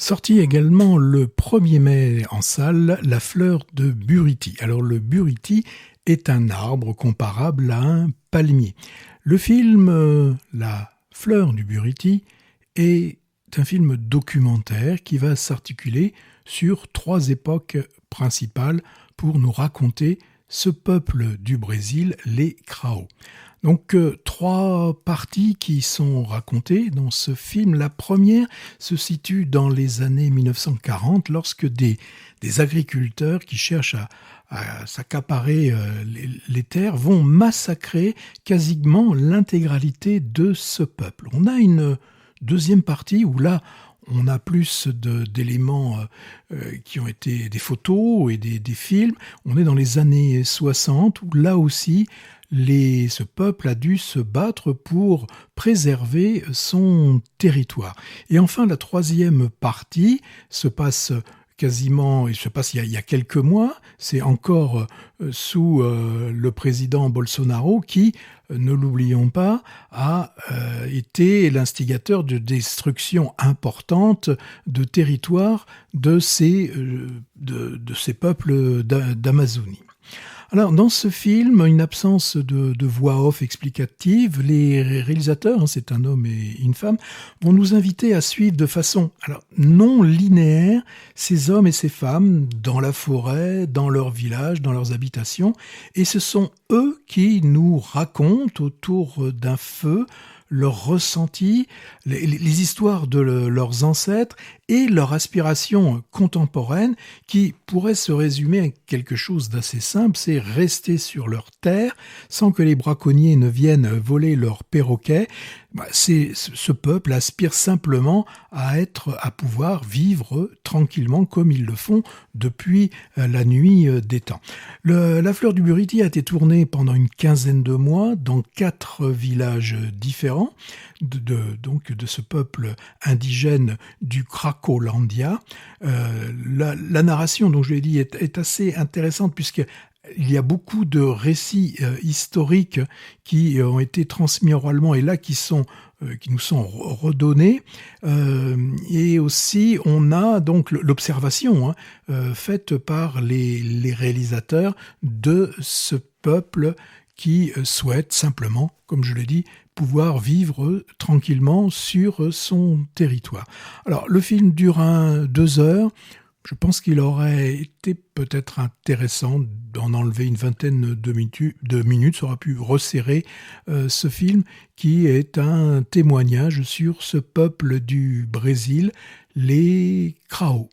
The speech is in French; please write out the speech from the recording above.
Sorti également le 1er mai en salle, La fleur de Buriti. Alors le Buriti est un arbre comparable à un palmier. Le film La fleur du Buriti est un film documentaire qui va s'articuler sur 3 époques principales pour nous raconter ce peuple du Brésil, les Krao. Donc 3 parties qui sont racontées dans ce film. La première se situe dans les années 1940 lorsque des agriculteurs qui cherchent à s'accaparer les terres vont massacrer quasiment l'intégralité de ce peuple. On a une deuxième partie où là on a plus d'éléments qui ont été des photos et des films. On est dans les années 60 où là aussi ce peuple a dû se battre pour préserver son territoire. Et enfin, la troisième partie se passe il y a quelques mois, c'est encore sous le président Bolsonaro qui, ne l'oublions pas, a été l'instigateur de destruction importante de territoires de ces peuples d'Amazonie. Alors, dans ce film, une absence de voix off explicative, les réalisateurs, c'est un homme et une femme, vont nous inviter à suivre de façon non linéaire ces hommes et ces femmes dans la forêt, dans leur village, dans leurs habitations, et ce sont eux qui nous racontent autour d'un feu leurs ressentis, les histoires de leurs ancêtres et leur aspiration contemporaine qui pourrait se résumer à quelque chose d'assez simple, c'est rester sur leur terre sans que les braconniers ne viennent voler leurs perroquets. Ce peuple aspire simplement à pouvoir vivre tranquillement comme ils le font depuis la nuit des temps. La fleur du Buriti a été tournée pendant une quinzaine de mois dans 4 villages différents de ce peuple indigène du Cracolandia. La narration, dont je l'ai dit, est assez intéressante puisque il y a beaucoup de récits historiques qui ont été transmis oralement et là qui nous sont redonnés. Et aussi, on a donc l'observation faite par les réalisateurs de ce peuple qui souhaite simplement, comme je l'ai dit, pouvoir vivre tranquillement sur son territoire. Alors, le film dure 2 heures. Je pense qu'il aurait été peut-être intéressant d'en enlever une vingtaine de minutes. Ça aurait pu resserrer ce film qui est un témoignage sur ce peuple du Brésil, les Krao.